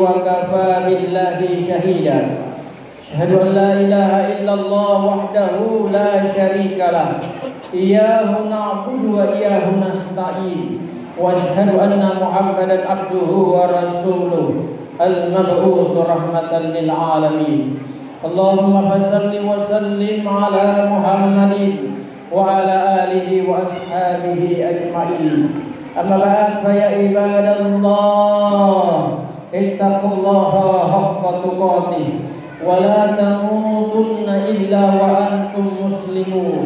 وكفى بالله شهيدا أشهد أن لا إله إلا الله وحده لا شريك له إياه نعبد وإياه نستعين وأشهد أن محمدا عبده ورسوله المبعوث رحمة للعالمين اللهم فصل وسلم على محمد وعلى آله وأصحابه أجمعين أما بعد فيا عباد الله اتقوا الله حق تقاته ولا تموتن إلا وأنتم مسلمون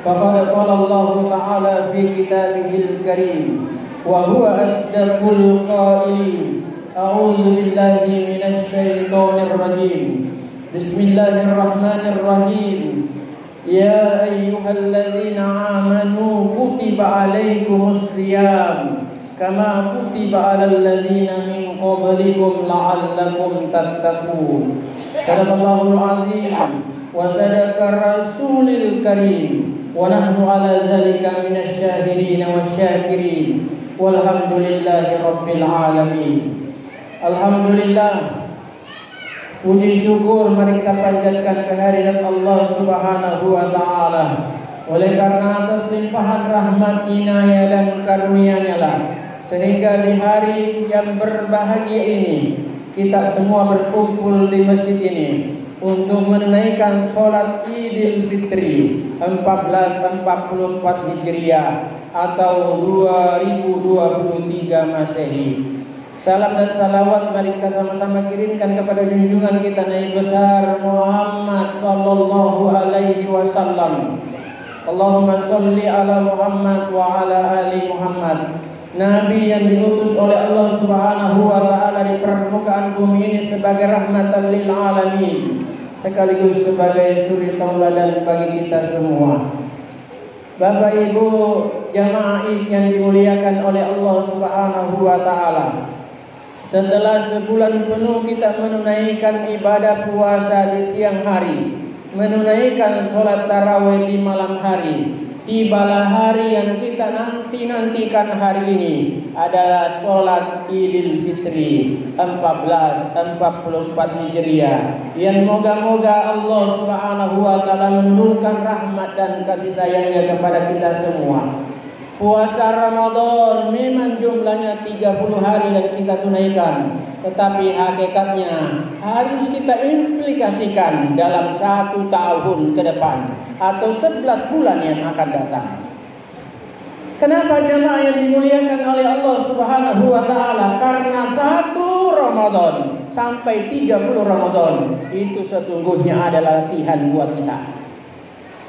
فقد قال الله تعالى في كتابه الكريم وهو أصدق القائلين أعوذ بالله من الشيطان الرجيم بسم الله الرحمن الرحيم يا أيها الذين آمنوا كتب عليكم الصيام كما كتب على الذين من قبلكم لعلكم تتقون صدق الله العظيم وصدق الرسول الكريم ونحن على ذلك من الشاهدين والشاكرين والحمد لله رب العالمين. Alhamdulillah, puji syukur mari kita panjatkan kehadirat Allah Subhanahu wa taala. Oleh karena atas limpahan rahmat, inayah dan karunia-Nya lah sehingga di hari yang berbahagia ini kita semua berkumpul di masjid ini untuk menunaikan sholat Idul Fitri 1444 Hijriah atau 2023 Masehi. Salam dan salawat mari kita sama-sama kirimkan kepada junjungan kita Nabi besar Muhammad sallallahu alaihi wasallam. Allahumma sholli ala Muhammad wa ala ali Muhammad. Nabi yang diutus oleh Allah Subhanahu wa taala di permukaan bumi ini sebagai rahmatan lil alamin, sekaligus sebagai suri tauladan bagi kita semua. Bapak Ibu jamaah Id yang dimuliakan oleh Allah Subhanahu wa taala. Setelah sebulan penuh kita menunaikan ibadah puasa di siang hari, menunaikan sholat tarawih di malam hari, tibalah hari yang kita nantikan hari ini adalah sholat Idul Fitri 1444 Hijriah yang moga-moga Allah Subhanahu wa taala menurunkan rahmat dan kasih sayangnya kepada kita semua. Puasa Ramadan memang jumlahnya 30 hari yang kita tunaikan, tetapi hakikatnya harus kita implikasikan dalam 1 tahun ke depan atau 11 bulan yang akan datang. Kenapa jamaah yang dimuliakan oleh Allah Subhanahu wa taala? Karena 1 Ramadan sampai 30 Ramadan itu sesungguhnya adalah latihan buat kita.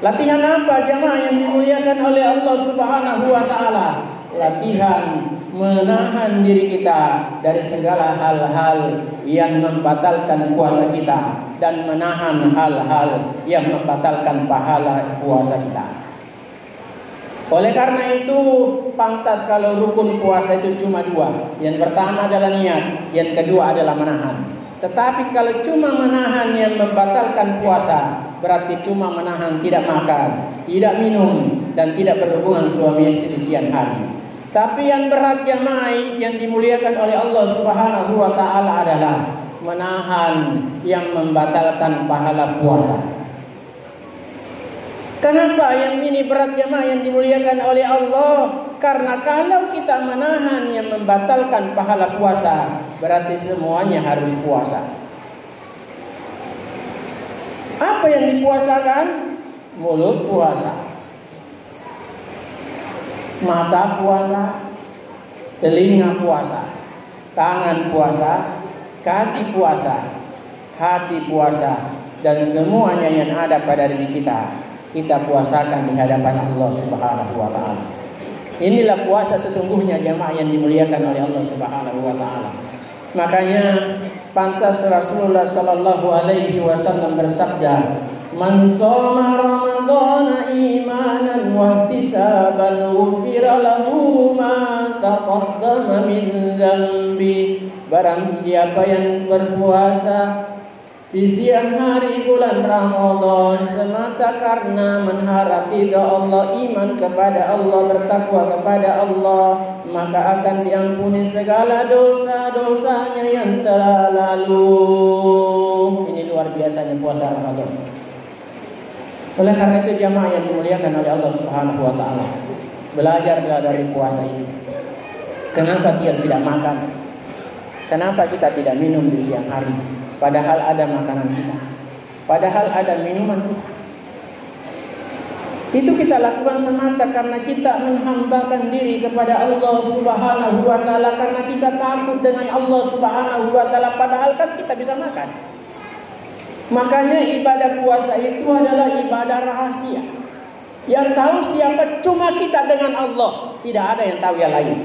Latihan apa jamaah yang dimuliakan oleh Allah Subhanahu wa taala? Latihan menahan diri kita dari segala hal-hal yang membatalkan puasa kita dan menahan hal-hal yang membatalkan pahala puasa kita. Oleh karena itu pantas kalau rukun puasa itu cuma 2. Yang pertama adalah niat, yang kedua adalah menahan. Tetapi kalau cuma menahan yang membatalkan puasa, berarti cuma menahan tidak makan, tidak minum, dan tidak berhubungan suami istri di siang hari. Tapi yang berat jamaah yang dimuliakan oleh Allah Subhanahu wa taala adalah menahan yang membatalkan pahala puasa. Kenapa yang ini berat jamaah yang dimuliakan oleh Allah? Karena kalau kita menahan yang membatalkan pahala puasa, berarti semuanya harus puasa. Apa yang dipuasakan? Mulut puasa, mata puasa, telinga puasa, tangan puasa, kaki puasa, hati puasa, dan semuanya yang ada pada diri kita puasakan di hadapan Allah Subhanahu wa taala. Inilah puasa sesungguhnya jamaah yang dimuliakan oleh Allah Subhanahu wa taala. Makanya pantas Rasulullah sallallahu alaihi wasallam bersabda, "Man shoma ramadhana imanan wa ihtisaban ghufira lahu ma taqaddama min dzambi." Barang siapa yang berpuasa di siang hari bulan Ramadan semata karena mengharap ridha Allah, iman kepada Allah, bertakwa kepada Allah, maka akan diampuni segala dosa-dosanya yang telah lalu. Ini luar biasanya puasa Ramadan. Oleh karena itu jamaah yang dimuliakan oleh Allah Subhanahu wa taala, belajarlah dari puasa itu. Kenapa kita tidak makan? Kenapa kita tidak minum di siang hari? Padahal ada makanan kita, padahal ada minuman kita. Itu kita lakukan semata karena kita menghambakan diri kepada Allah Subhanahu wa taala, karena kita takut dengan Allah Subhanahu wa taala, padahal kan kita bisa makan. Makanya ibadah puasa itu adalah ibadah rahasia. Yang tahu siapa cuma kita dengan Allah, tidak ada yang tahu yang lain.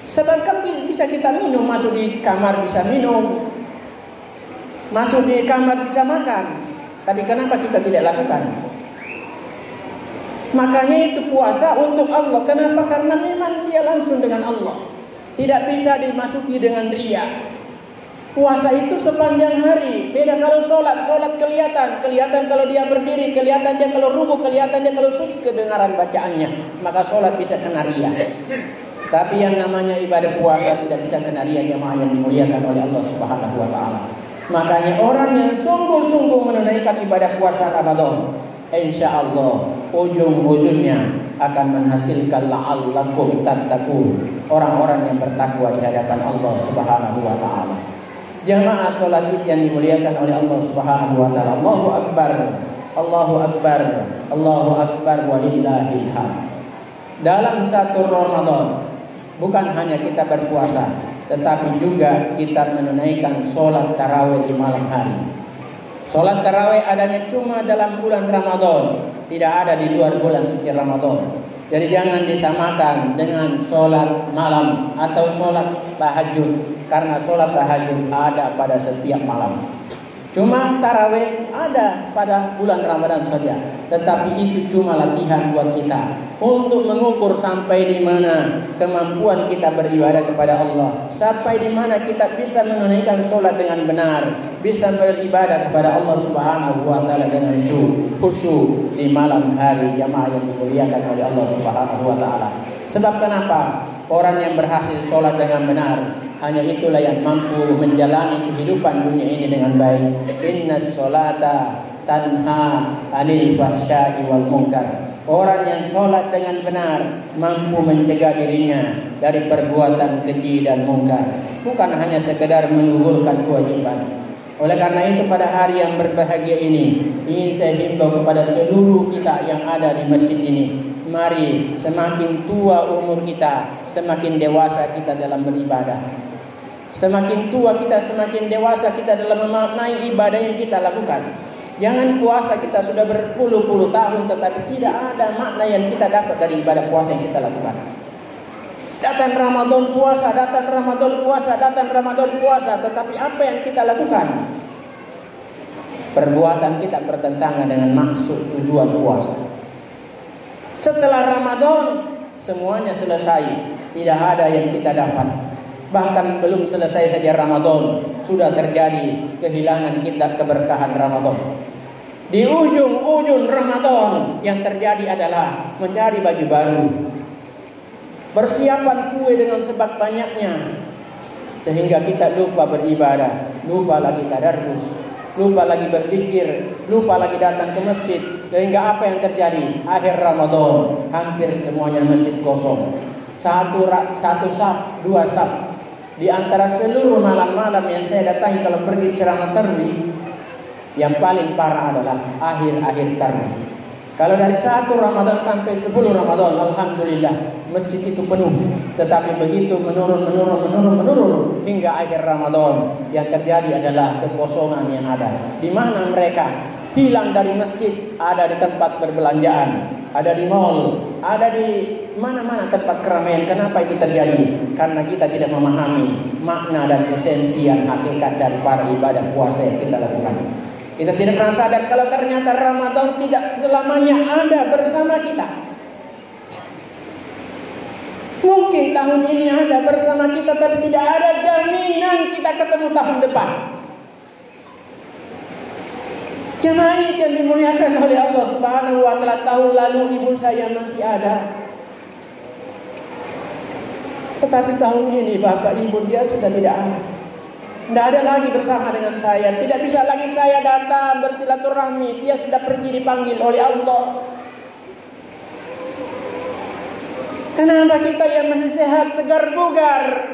Sebab kan bisa kita minum, masuk di kamar bisa minum, masuk di kamar bisa makan. Tapi kenapa kita tidak lakukan? Makanya itu puasa untuk Allah. Kenapa? Karena memang dia langsung dengan Allah, tidak bisa dimasuki dengan ria. Puasa itu sepanjang hari. Beda kalau sholat kelihatan kalau dia berdiri, kelihatan dia kalau rukuk, kelihatan dia kalau sujud, kedengaran bacaannya, maka sholat bisa kena ria. Tapi yang namanya ibadah puasa tidak bisa kena ria, jemaah yang dimuliakan oleh Allah Subhanahu wa taala. Makanya orang yang sungguh-sungguh menunaikan ibadah puasa Ramadan, insya Allah ujung-ujungnya akan menghasilkan la'allakum tattaqun, orang-orang yang bertakwa di hadapan Allah Subhanahu wa taala. Jamaah salat Id yang dimuliakan oleh Allah Subhanahu wa taala. Allahu akbar. Allahu akbar. Allahu akbar walillahil hamd. Dalam satu Ramadan bukan hanya kita berpuasa, tetapi juga kita menunaikan salat tarawih di malam hari. Salat tarawih adanya cuma dalam bulan Ramadan, tidak ada di luar bulan suci Ramadan. Jadi jangan disamakan dengan sholat malam atau sholat tahajud, karena sholat tahajud ada pada setiap malam. Cuma tarawih ada pada bulan Ramadan saja, tetapi itu cuma latihan buat kita untuk mengukur sampai di mana kemampuan kita beribadah kepada Allah, sampai di mana kita bisa menunaikan sholat dengan benar, bisa beribadah kepada Allah Subhanahu wa taala dengan khusyuk di malam hari, jamaah yang dimuliakan oleh Allah Subhanahu wa taala. Sebab kenapa? Orang yang berhasil sholat dengan benar, hanya itulah yang mampu menjalani kehidupan dunia ini dengan baik. Innas sholata tanha anil fahsya'i wal munkar. Orang yang sholat dengan benar mampu mencegah dirinya dari perbuatan keji dan mungkar, bukan hanya sekedar menggugurkan kewajiban. Oleh karena itu pada hari yang berbahagia ini, ingin saya himbau kepada seluruh kita yang ada di masjid ini, mari semakin tua umur kita, semakin dewasa kita dalam beribadah. Semakin tua kita, semakin dewasa kita dalam memaknai ibadah yang kita lakukan. Jangan puasa kita sudah berpuluh-puluh tahun tetapi tidak ada makna yang kita dapat dari ibadah puasa yang kita lakukan. Datang Ramadan puasa, datang Ramadan puasa, datang Ramadan puasa, tetapi apa yang kita lakukan? Perbuatan kita bertentangan dengan maksud tujuan puasa. Setelah Ramadan semuanya selesai, tidak ada yang kita dapat. Bahkan belum selesai saja Ramadan, sudah terjadi kehilangan kita keberkahan Ramadan. Di ujung-ujung Ramadan yang terjadi adalah mencari baju baru, persiapan kue dengan sebab banyaknya, sehingga kita lupa beribadah, lupa lagi tadarus, lupa lagi berzikir, lupa lagi datang ke masjid. Sehingga apa yang terjadi? Akhir Ramadan hampir semuanya masjid kosong. Satu saf, dua saf. Di antara seluruh malam-malam yang saya datangi kalau pergi ceramah tarawih, yang paling parah adalah akhir-akhir tarawih. Kalau dari 1 Ramadan sampai 10 Ramadan, alhamdulillah masjid itu penuh. Tetapi begitu menurun hingga akhir Ramadan, yang terjadi adalah kekosongan yang ada. Di mana mereka hilang dari masjid? Ada di tempat perbelanjaan, ada di mall, ada di mana-mana tempat keramaian. Kenapa itu terjadi? Karena kita tidak memahami makna dan esensi yang hakikat dari para ibadah puasa yang kita lakukan. Kita tidak pernah sadar kalau ternyata Ramadan tidak selamanya ada bersama kita. Mungkin tahun ini ada bersama kita, tapi tidak ada jaminan kita ketemu tahun depan. Jemaah yang dimuliakan oleh Allah Subhanahu wa taala, tahun lalu ibu saya masih ada. Tetapi tahun ini Bapak Ibu dia sudah tidak ada. Tidak ada lagi bersama dengan saya. Tidak bisa lagi saya datang bersilaturahmi. Dia sudah pergi dipanggil oleh Allah. Kenapa kita yang masih sehat, segar, bugar,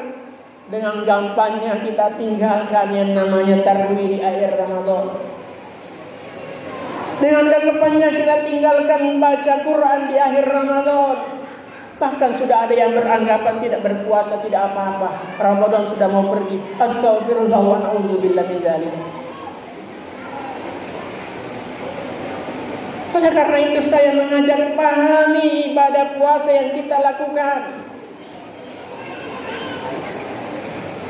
dengan gampangnya kita tinggalkan yang namanya tarwih di akhir Ramadan? Dengan gampangnya kita tinggalkan baca Quran di akhir Ramadan. Bahkan sudah ada yang beranggapan tidak berpuasa tidak apa-apa. Ramadan sudah mau pergi. Astagfirullah wa na'udzubillah min dzalik. Oleh karena itu saya mengajak pahami ibadah puasa yang kita lakukan.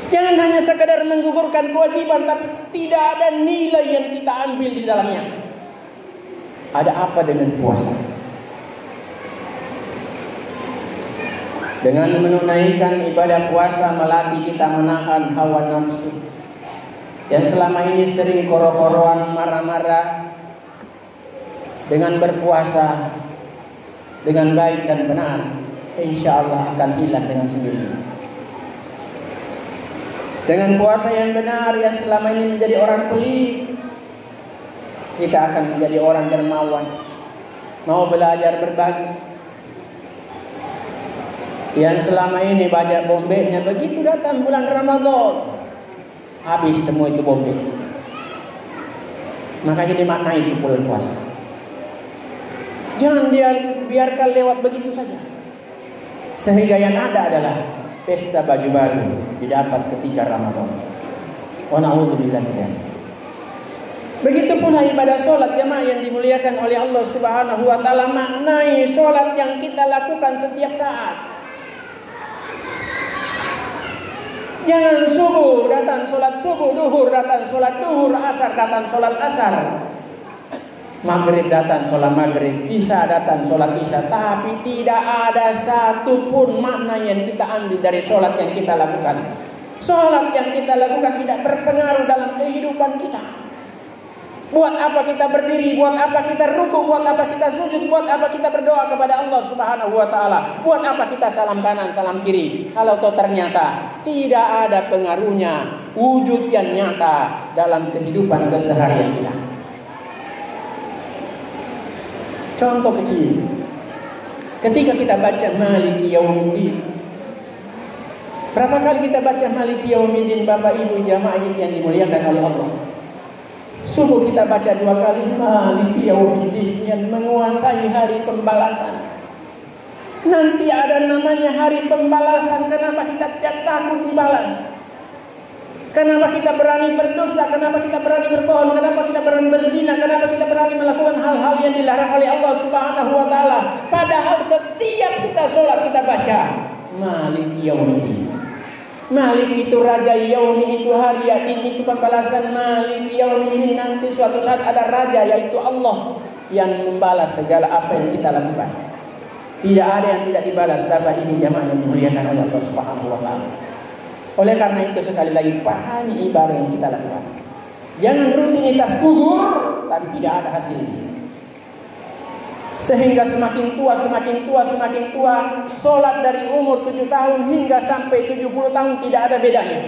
Jangan hanya sekadar menggugurkan kewajiban tapi tidak ada nilai yang kita ambil di dalamnya. Ada apa dengan puasa? Dengan menunaikan ibadah puasa melatih kita menahan hawa nafsu yang selama ini sering koro-koroan marah-marah. Dengan berpuasa dengan baik dan benar, insya Allah akan hilang dengan sendirinya. Dengan puasa yang benar yang selama ini menjadi orang pelit, kita akan menjadi orang dermawan, mau belajar berbagi. Yang selama ini banyak bombeknya, begitu datang bulan Ramadan habis semua itu bombek. Makanya dimaknai itu bulan puasa. Jangan dia biarkan lewat begitu saja. Sehingga yang ada adalah pesta baju baru didapat ketika Ramadan. Wa na'udzubillah min dzalik. Begitu pula ibadah solat jamaah yang dimuliakan oleh Allah Subhanahu wa taala, maknai solat yang kita lakukan setiap saat. Jangan subuh datang solat subuh, duhur datang solat duhur, asar datang solat asar, maghrib datang solat maghrib, isya datang solat isya, tapi tidak ada satupun makna yang kita ambil dari solat yang kita lakukan. Solat yang kita lakukan tidak berpengaruh dalam kehidupan kita. Buat apa kita berdiri, buat apa kita ruku, buat apa kita sujud, buat apa kita berdoa kepada Allah Subhanahu wa taala, buat apa kita salam kanan, salam kiri, kalau toh ternyata tidak ada pengaruhnya, wujud yang nyata dalam kehidupan keseharian kita. Contoh kecil, ketika kita baca Maliki Yaumiddin, berapa kali kita baca Maliki Yaumiddin Bapak Ibu jamaah yang dimuliakan oleh Allah? Subuh kita baca 2 kali Maliki Yaumiddin yang menguasai hari pembalasan. Nanti ada namanya hari pembalasan. Kenapa kita tidak takut dibalas? Kenapa kita berani berdosa? Kenapa kita berani berbohong? Kenapa kita berani berzina? Kenapa kita berani melakukan hal-hal yang dilarang oleh Allah Subhanahu wa taala? Padahal setiap kita sholat kita baca Maliki Yaumiddin. Malik itu raja, yaumi itu hari, din itu pembalasan. Malik yaumiddin, nanti suatu saat ada raja yaitu Allah yang membalas segala apa yang kita lakukan. Tidak ada yang tidak dibalas Bapak Ibu jamaah yang dimuliakan oleh Allah Subhanahu wa taala. Oleh karena itu sekali lagi pahami ibadah yang kita lakukan. Jangan rutinitas gugur tapi tidak ada hasilnya. Sehingga semakin tua, sholat dari umur 7 tahun hingga sampai 70 tahun tidak ada bedanya.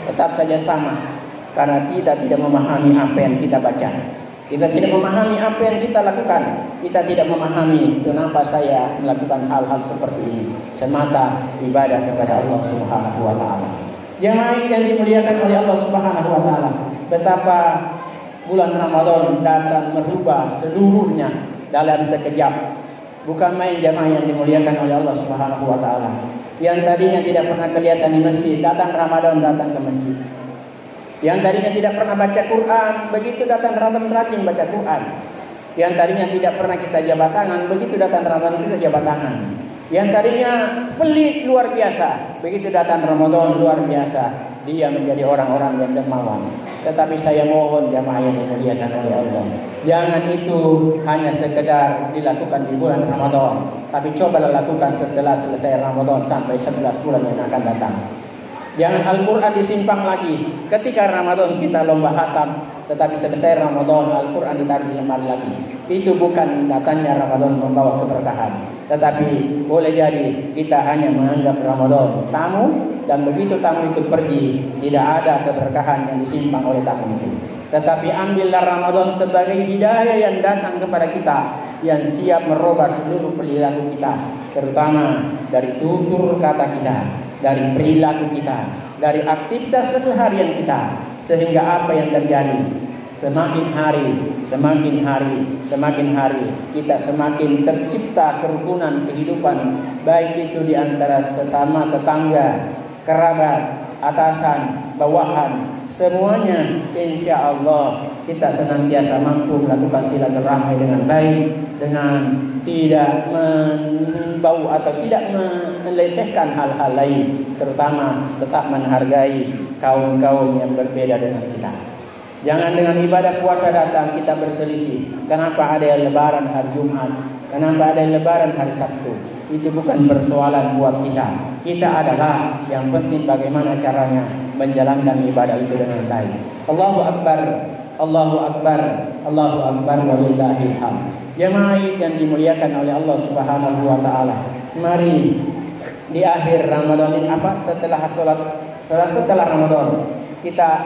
Tetap saja sama. Karena kita tidak memahami apa yang kita baca. Kita tidak memahami apa yang kita lakukan. Kita tidak memahami kenapa saya melakukan hal-hal seperti ini. Semata ibadah kepada Allah Subhanahu wa taala. Jamaah yang dimuliakan oleh Allah Subhanahu wa taala, betapa bulan Ramadan datang merubah seluruhnya dalam sekejap. Bukan main jamaah yang dimuliakan oleh Allah Subhanahu wa taala. Yang tadinya tidak pernah kelihatan di masjid, datang Ramadan datang ke masjid. Yang tadinya tidak pernah baca Quran, begitu datang Ramadan rajin baca Quran. Yang tadinya tidak pernah kita jabat tangan, begitu datang Ramadan kita jabat tangan. Yang tadinya pelit luar biasa, begitu datang Ramadan luar biasa. Dia menjadi orang-orang yang dermawan. Tetapi saya mohon jamaah yang dimuliakan oleh Allah, jangan itu hanya sekedar dilakukan di bulan Ramadan, tapi cobalah lakukan setelah selesai Ramadan sampai 11 bulan yang akan datang. Jangan Al-Quran disimpang lagi. Ketika Ramadan kita lomba khatam, tetapi selesai Ramadan Al-Quran ditaruh di lemari lagi. Itu bukan datangnya Ramadan membawa keberkahan, tetapi boleh jadi kita hanya menganggap Ramadan tamu, dan begitu tamu itu pergi, tidak ada keberkahan yang disimpang oleh tamu itu. Tetapi ambillah Ramadan sebagai hidayah yang datang kepada kita, yang siap merubah seluruh perilaku kita, terutama dari tutur kata kita, dari perilaku kita, dari aktivitas keseharian kita, sehingga apa yang terjadi, semakin hari kita semakin tercipta kerukunan kehidupan, baik itu di antara sesama tetangga, kerabat, atasan, bawahan, semuanya insya Allah kita senantiasa mampu melakukan silaturahmi dengan baik, dengan tidak membau atau tidak melecehkan hal-hal lain, terutama tetap menghargai kaum-kaum yang berbeda dengan kita. Jangan dengan ibadah puasa datang kita berselisih. Kenapa ada yang lebaran hari Jumat? Kenapa ada yang lebaran hari Sabtu? Itu bukan persoalan buat kita. Kita adalah yang penting bagaimana caranya menjalankan ibadah itu dengan baik. Allahu Akbar, Allahu Akbar, Allahu Akbar, walillahil hamd. Jemaah yang dimuliakan oleh Allah Subhanahu wa taala. Mari di akhir Ramadan ini setelah Ramadan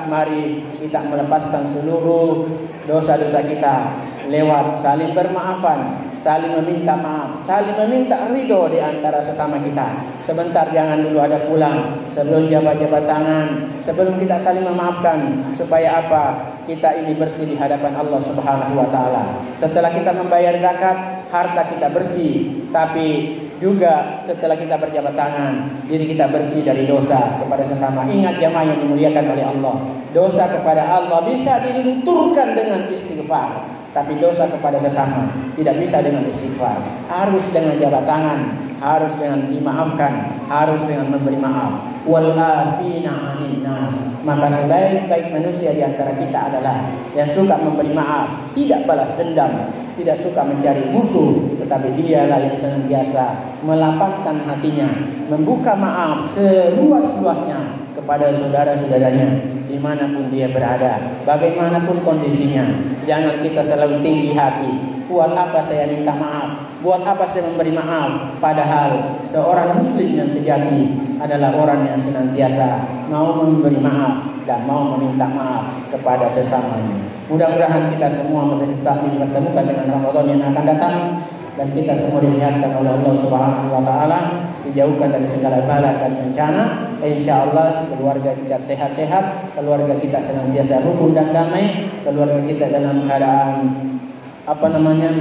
mari kita melepaskan seluruh dosa-dosa kita lewat saling bermaafan, saling meminta maaf, saling meminta ridho di antara sesama kita. Sebentar, jangan dulu ada pulang, sebelum jabat-jabat tangan, sebelum kita saling memaafkan, supaya apa? Kita ini bersih di hadapan Allah Subhanahu wa taala. Setelah kita membayar zakat, harta kita bersih, tapi juga setelah kita berjabat tangan, diri kita bersih dari dosa kepada sesama. Ingat jemaah yang dimuliakan oleh Allah, dosa kepada Allah bisa dilunturkan dengan istighfar, tapi dosa kepada sesama tidak bisa dengan istighfar. Harus dengan jabat tangan, harus dengan dimaafkan, harus dengan memberi maaf. Wal afina 'anil nas. Maka sebaik-baik manusia di antara kita adalah yang suka memberi maaf, tidak balas dendam, tidak suka mencari musuh, tetapi dialah yang senantiasa melapangkan hatinya, membuka maaf seluas-luasnya kepada saudara-saudaranya dimanapun dia berada, bagaimanapun kondisinya. Jangan kita selalu tinggi hati. Buat apa saya minta maaf? Buat apa saya memberi maaf? Padahal seorang muslim yang sejati adalah orang yang senantiasa mau memberi maaf dan mau meminta maaf kepada sesamanya. Mudah-mudahan kita semua tetap dipertemukan dengan Ramadan yang akan datang, dan kita semua disehatkan oleh Allah Subhanahu wa taala, dijauhkan dari segala bala dan bencana. Insyaallah keluarga kita sehat-sehat, keluarga kita senantiasa rukun dan damai, keluarga kita dalam keadaan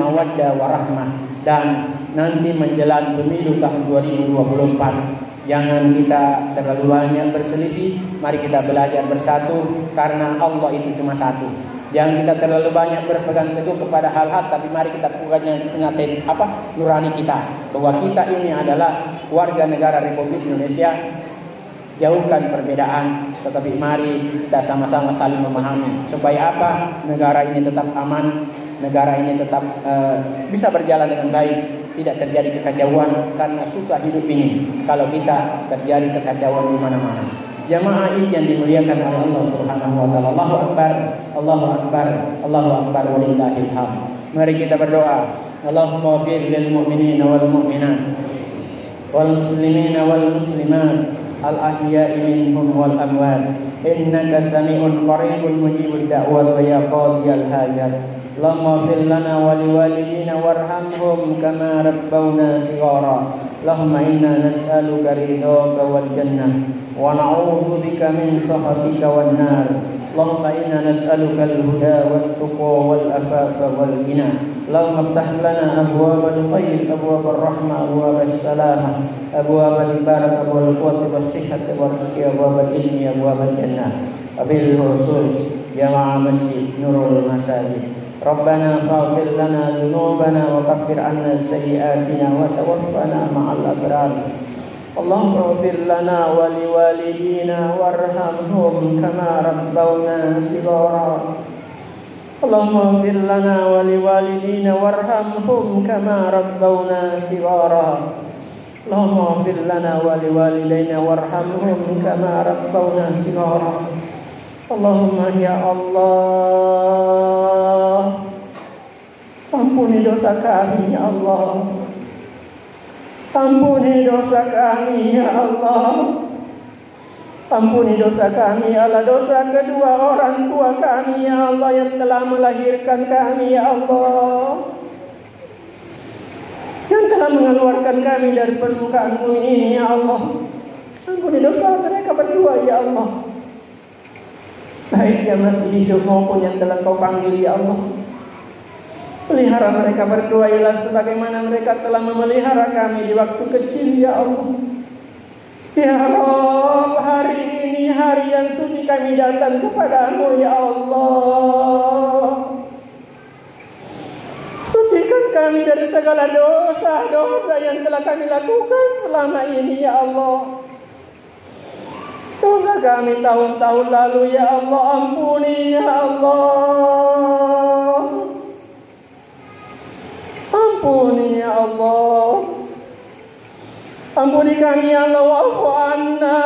mawaddah warahmah. Dan nanti menjelang pemilu tahun 2024, jangan kita terlalu banyak berselisih. Mari kita belajar bersatu, karena Allah itu cuma satu. Jangan kita terlalu banyak berpegang teguh kepada hal-hal, tapi mari kita ingatin nurani kita, bahwa kita ini adalah warga negara Republik Indonesia. Jauhkan perbedaan, tetapi mari kita sama-sama saling memahami, supaya apa? Negara ini tetap aman, negara ini tetap bisa berjalan dengan baik, tidak terjadi kekacauan, karena susah hidup ini kalau kita terjadi kekacauan di mana-mana. Jamaah Id yang dimuliakan oleh Allah Subhanahu wa taala. Allahu Akbar, Allahu Akbar, Allahu Akbar, walillahil hamd. Mari kita berdoa. Allahumma ighfir lil mu'minina wal mu'minat wal muslimina wal muslimat al ahya'i minhum wal amwat, innaka sami'un qaribun mujibud da'wat wa ya qadiyal hajat. Allahumma ighfir lana wa liwalidina warhamhum kama rabbawna shighara. Allahumma inna nas'aluka ridhaka wal jannah wa na'udzu bika min sakhatika wan nar. Allahumma inna nas'aluka al-huda wat tuqa wal afafa wal ghina. Allahumma iftah lana abwabal khair, abwabal rahmah, abwabal salamah, abwabal barakah wal quwwati was sihhati wal rizqi, abwabal ilmi, abwabal jannah. Wabil khusus jamaah masjid Nurul Masajid. Rabbana faghfir lana dhunubana wa kaffir 'anna sayyi'atina wa tawaffana ma'al abrar. Allahumma ighfir lana wa liwalidina warhamhum kama rabbawna shighara. Allahumma ighfir lana wa liwalidina warhamhum kama rabbawna shighara. Allahumma ighfir lana wa liwalidayna warhamhum kama rabbawna shighara. Allahumma ya Allah, ampuni dosa kami ya Allah. Ampuni dosa kami ya Allah. Ampuni dosa kami ya Allah, dosa kedua orang tua kami ya Allah yang telah melahirkan kami ya Allah, yang telah mengeluarkan kami dari permukaan bumi ini ya Allah. Ampuni dosa mereka berdua ya Allah, baik yang masih hidup maupun yang telah Kau panggil ya Allah. Pelihara mereka berdua ialah sebagaimana mereka telah memelihara kami di waktu kecil ya Allah. Ya Rabb, hari ini hari yang suci kami datang kepadamu ya Allah. Sucikan kami dari segala dosa-dosa yang telah kami lakukan selama ini ya Allah. Dosa kami tahun-tahun lalu ya Allah, ampuni ya Allah. Ampuni ya Allah. Ampuni kami ya Allah, wa'fu anna.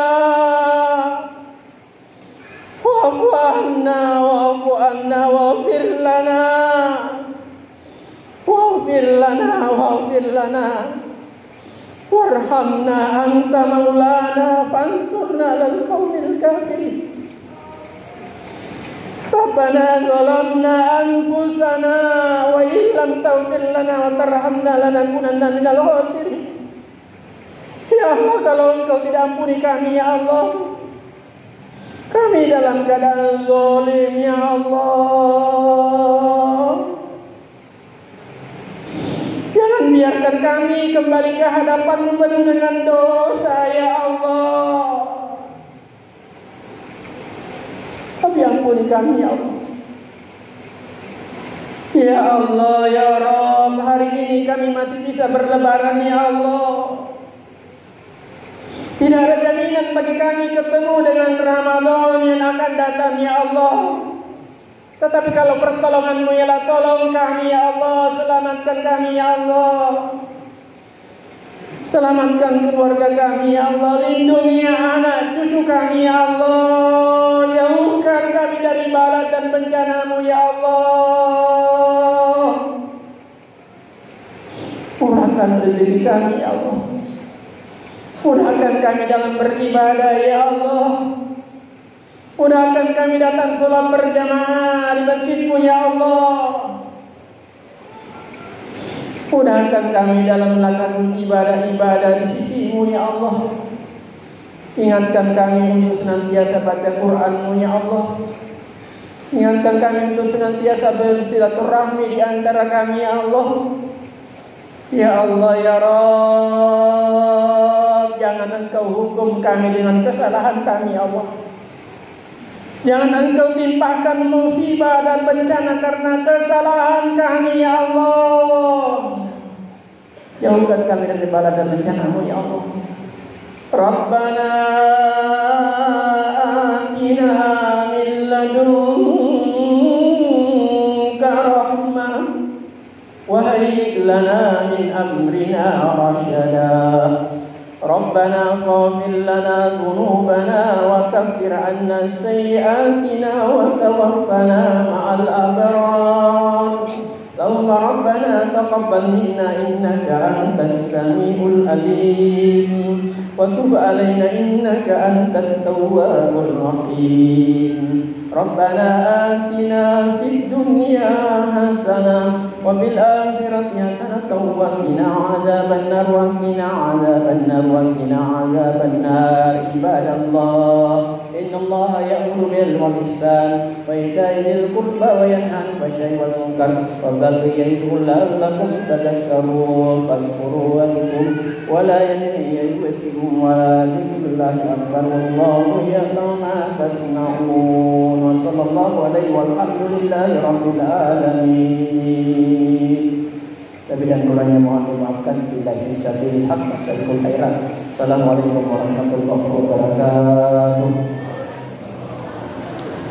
Wa'fu anna, wa'fu anna, wa'fir lana. Wa'fir lana, wa'fir lana. Warhamna anta maulana fansurna lal qaumil kafirin. Rabbana zalamna anfusana wa illam taghfir lana wa tarhamna lanakunanna minal khasirin. Ya Allah, kalau Engkau tidak ampuni kami ya Allah, kami dalam keadaan zalim ya Allah. Jangan biarkan kami kembali ke hadapan-Mu penuh dengan dosa ya Allah. Tapi ampuni kami ya Allah. Ya Allah, ya Rabb, hari ini kami masih bisa berlebaran ya Allah. Tidak ada jaminan bagi kami ketemu dengan Ramadan yang akan datang ya Allah. Tetapi kalau pertolongan-Mu ialah tolong kami ya Allah, selamatkan kami ya Allah. Selamatkan keluarga kami ya Allah, lindungi anak cucu kami ya Allah. Jauhkan kami dari bala dan bencana-Mu ya Allah. Murahkan rezeki kami ya Allah. Mudahkan kami dalam beribadah ya Allah. Mudahkan kami datang sholat berjamaah di masjid-Mu ya Allah. Mudahkan kami dalam melakukan ibadah-ibadah di sisi-Mu ya Allah. Ingatkan kami untuk senantiasa baca Quran-Mu ya Allah. Ingatkan kami untuk senantiasa bersilaturahmi di antara kami ya Allah. Ya Allah ya Rabb, jangan Engkau hukum kami dengan kesalahan kami ya Allah. Jangan Engkau timpahkan musibah dan bencana karena kesalahan kami ya Allah. Jauhkan kami dari bala dan bencana-Mu ya Allah. Rabbana atina min ladunka rahmah wa hayyi lana min amrina rasyada. Rabbana faghfir lana dhunubana wa kaffir 'anna sayyi'atina wa tawaffana ma'al abrar. Allahumma rabbana taqabbal minna innaka antas samiul alim wa tub 'alaina innaka antat tawwabur rahim. Rabbana atina fid dunya hasanah wa fil akhirati hasanah wa qina adzabannar wa qina adzabannar wa qina adzabannar. Ibadallah, innallaha ya'muru bil 'adli wal ihsan wa ita'i dzil qurba wa yanha 'anil fahsya'i wal munkar wa baghi ya'izukum la'allakum tadhakkarun. Fashkuru lakum wa la yanfi'ukum wa dzikrullahi akbar wallahu ya'lamu ma tasna'un. Wa sallallahu alaihi walhamdulillahi rabbil alamin. Tapi dan kurangnya mohon dimaafkan. Bila bisa dilihat, astagfirullah khairan. Assalamualaikum warahmatullahi wabarakatuh.